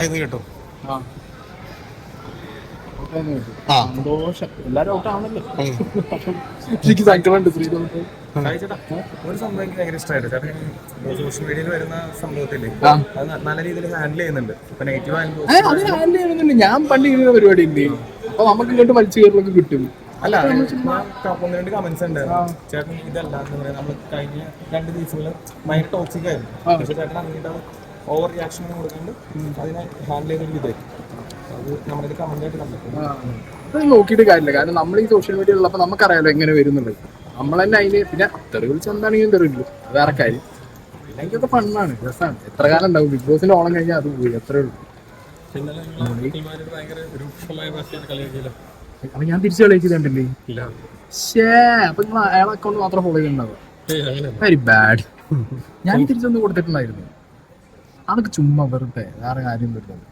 കേട്ടോ. സന്തോഷം. എല്ലാരും ഔട്ടാണല്ലോ. എനിക്ക് സങ്കടമുണ്ട് ശ്രീധരൻ. ഒരു സംഭവം എനിക്ക് ഭയങ്കര ഇഷ്ടമായിട്ട് ചേട്ടൻ സോഷ്യൽ മീഡിയയിൽ വരുന്ന സംഭവത്തില്ലേ അത് നല്ല രീതിയിൽ ഹാൻഡിൽ ചെയ്യുന്നുണ്ട്. ഇപ്പൊ നെഗറ്റീവ് അത് ഹാൻഡിൽ ചെയ്യണമെന്നില്ല. ഞാൻ പണ്ട് ചെയ്യുന്ന പരിപാടി ഉണ്ട്. അപ്പൊ നമുക്ക് ഇങ്ങോട്ട് വലിച്ചു കയറലൊക്കെ കിട്ടും. അല്ല ഒന്ന് രണ്ട് കമന്റ്സ് ഉണ്ട്. ചേട്ടൻ ഇതല്ല എന്ന് പറയാം. നമ്മൾ കഴിഞ്ഞ 2 ദിവസങ്ങളിൽ ഭയങ്കര ടോക്സിക് ആയിരുന്നു. പക്ഷെ ചേട്ടൻ അങ്ങോട്ട് ഓവർ റിയാക്ഷൻ കൊടുക്കാണ്ട് അതിനെ ഹാൻഡിൽ ചെയ്തൊരു വിധം അത് നമ്മുടെ കമന്റ് ആയിട്ട് കണ്ടിട്ടുണ്ട്. അത് നോക്കിയിട്ട് കാര്യമില്ല. കാരണം നമ്മൾ ഈ സോഷ്യൽ മീഡിയ ഉള്ളപ്പോൾ നമുക്കറിയാലോ എങ്ങനെ വരുന്നുള്ളത്. നമ്മൾ തന്നെ അതിന് പിന്നെ തെറി വിളിച്ച് എന്താണെങ്കിലും തെറിയില്ലു. അത് വേറെ കാര്യം. പിന്നെ എനിക്കൊക്കെ ഫണ്ണാണ്, രസമാണ്. എത്ര കാലം ഉണ്ടാവും? ബിഗ് ബോസിന്റെ ഓണം കഴിഞ്ഞാൽ അത് പോയി, അത്രേ ഉള്ളൂ. അപ്പൊ ഞാൻ തിരിച്ചു കളിക്കുന്നുണ്ടല്ലേ? അപ്പൊ നിങ്ങൾ അയാളെ അക്കൗണ്ട് മാത്രം ഫോളോ ചെയ്യുന്നുണ്ടാവും. Very bad. ഞാൻ തിരിച്ചൊന്ന് കൊടുത്തിട്ടുണ്ടായിരുന്നു. അതൊക്കെ ചുമ്മാ വെറുതെ വേറെ കാര്യം വരുന്നത്.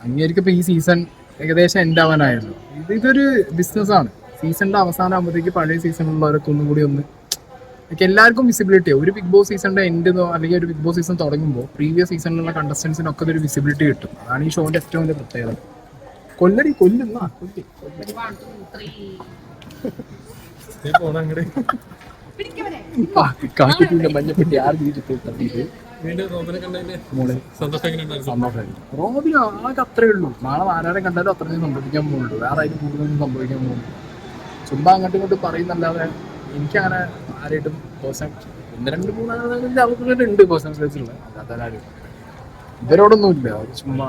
അങ്ങേർക്ക് ഇപ്പൊ ഈ സീസൺ ഏകദേശം എൻഡ് ആവാനായിരുന്നു. ഇതൊരു ബിസിനസ്സാണ്. സീസണിന്റെ അവസാനം ആകുമ്പോഴത്തേക്ക് പഴയ സീസണിലുള്ളവരൊക്കെ ഒന്നും കൂടി ഒന്ന് എല്ലാവർക്കും വിസിബിലിറ്റി. ഒരു ബിഗ് ബോസ് സീസണിന്റെ എൻഡെന്നോ അല്ലെങ്കിൽ ഒരു ബിഗ് ബോസ് സീസൺ തുടങ്ങുമ്പോൾ പ്രീവിയസ് സീസണിലുള്ള കണ്ടസ്റ്റൻസിനൊക്കെ ഒരു വിസിബിലിറ്റി കിട്ടും. അതാണ് ഈ ഷോന്റെ ഏറ്റവും വലിയ പ്രത്യേകത. കൊല്ലടി കൊല്ലുന്ന കാട്ടിന്റെ മഞ്ഞപ്പെട്ടി ആറ് ജീവിതത്തിൽ റോബിന് ആകെ അത്രേ ഉള്ളൂ. നാളെ ആരാരെ കണ്ടാലും അത്രയും സംഭവിക്കാൻ പോകുള്ളൂ. വേറെ അതിന് കൂടുതലൊന്നും സംഭവിക്കാൻ പോകുന്നു. ചുമ്മാ അങ്ങോട്ടും ഇങ്ങോട്ടും പറയുന്നല്ലാതെ എനിക്കങ്ങനെ ആരായിട്ടും പേഴ്സൺ 1-2-3 ആളുകളുടെ ഉണ്ട് പേഴ്സണൽ അതാരും ഇവരോടൊന്നും ഇല്ല. ചുമ്മാ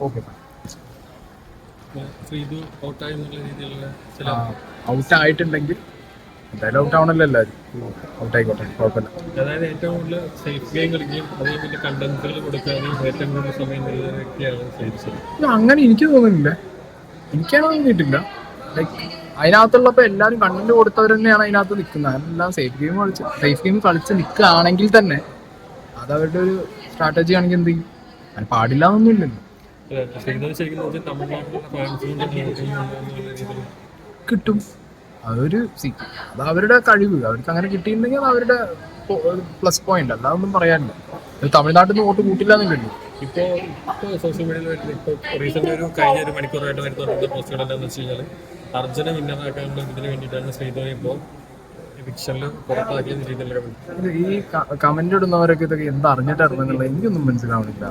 ഓക്കെ ഔട്ട് ആയിട്ടുണ്ടെങ്കിൽ എന്തായാലും ഔട്ട് ആവണല്ലോ എല്ലാവരും. ഔട്ട് ആയിക്കോട്ടെ, കുഴപ്പമില്ല. അതായത് ഏറ്റവും കൂടുതൽ സേഫ് ഗെയിം കളിക്കുകയും അതേപോലെ കണ്ടന്റുകൾ കൊടുക്കാനും ഏറ്റവും കൂടുതൽ സമയം വ്യക്തിയാണ്. അങ്ങനെ എനിക്ക് തോന്നുന്നില്ല. എനിക്കാണ് തോന്നിയിട്ടില്ല. ലൈക്ക് അതിനകത്തുള്ളപ്പോൾ എല്ലാവരും കണ്ടന്റ് കൊടുത്തവർ തന്നെയാണ് അതിനകത്ത് നിൽക്കുന്നത്. അതെല്ലാം സേഫ് ഗെയിം കളിച്ച് നിൽക്കുകയാണെങ്കിൽ തന്നെ അത് അവരുടെ ഒരു സ്ട്രാറ്റജി ആണെങ്കിൽ എന്ത് ചെയ്യും? അത് പാടില്ല എന്നൊന്നുമില്ലല്ലോ. കിട്ടും. അത് അവരുടെ കഴിവ്. അവർക്ക് അങ്ങനെ കിട്ടിയിട്ടുണ്ടെങ്കിൽ അത് അവരുടെ പ്ലസ് പോയിന്റ്. അല്ലാതൊന്നും പറയാനില്ല. തമിഴ്നാട്ടിൽ നിന്ന് വോട്ട് കൂട്ടില്ല എന്നില്ലല്ലോ. ഇപ്പോൾ സോഷ്യൽ മീഡിയയിൽ വരുന്നത് ഇപ്പോൾ റീസെന്റ് കഴിഞ്ഞ ഒരു മണിക്കൂറായിട്ട് വരുന്ന പോസ്റ്റുകൾ എന്താണെന്ന് വെച്ച് കഴിഞ്ഞാൽ അർജുനെ വിന്നറാക്കാനുള്ള ഇതിന് വേണ്ടിയിട്ടാണ് ശ്രീധരൻ ഇപ്പോൾ ഫിക്ഷനിൽ പുറത്താക്കിയ രീതിയിലുള്ള ഈ കമന്റ് ഇടുന്നവരൊക്കെ ഇതൊക്കെ എന്താ അറിഞ്ഞിട്ടായിരുന്നെന്നുള്ളത് എനിക്കൊന്നും മനസ്സിലാവണില്ല.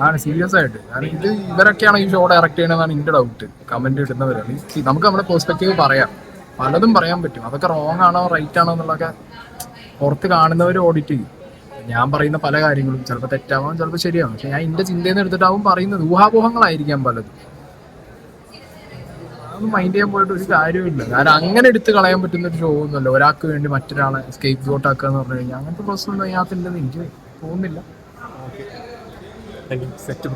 ആണ് സീരിയസ് ആയിട്ട്. കാരണം ഇവരൊക്കെയാണ് ഈ ഷോ ഡയറക്ട് ചെയ്യണമെന്നാണ് എൻ്റെ ഡൗട്ട്. കമന്റ് ഇടുന്നവരാണ്. നമുക്ക് നമ്മുടെ പെർസ്പെക്റ്റീവ് പറയാം, പലതും പറയാൻ പറ്റും. അതൊക്കെ റോങ് ആണോ റൈറ്റ് ആണോ എന്നുള്ളതൊക്കെ പുറത്ത് കാണുന്നവർ ഓഡിറ്റ് ചെയ്യും. ഞാൻ പറയുന്ന പല കാര്യങ്ങളും ചിലപ്പോൾ തെറ്റാവാം, ചിലപ്പോൾ ശരിയാവും. പക്ഷെ ഞാൻ എൻ്റെ ചിന്തയിൽ നിന്ന് എടുത്തിട്ടാവും പറയുന്നത്. ഊഹാപോഹങ്ങളായിരിക്കാം പലതും. അതൊന്നും മൈൻഡ് ചെയ്യാൻ പോയിട്ട് ഒരു കാര്യമില്ല. കാരണം അങ്ങനെ എടുത്ത് കളയാൻ പറ്റുന്ന ഒരു ഷോ ഒന്നുമല്ല. ഒരാൾക്ക് വേണ്ടി മറ്റൊരാളെ സ്കേപ്പ് ഗോട്ട് ആക്കുക എന്ന് പറഞ്ഞു കഴിഞ്ഞാൽ അങ്ങനത്തെ പ്രശ്നം അതിനകത്തില്ലെന്ന് എനിക്ക് തോന്നുന്നില്ല. സെറ്റ്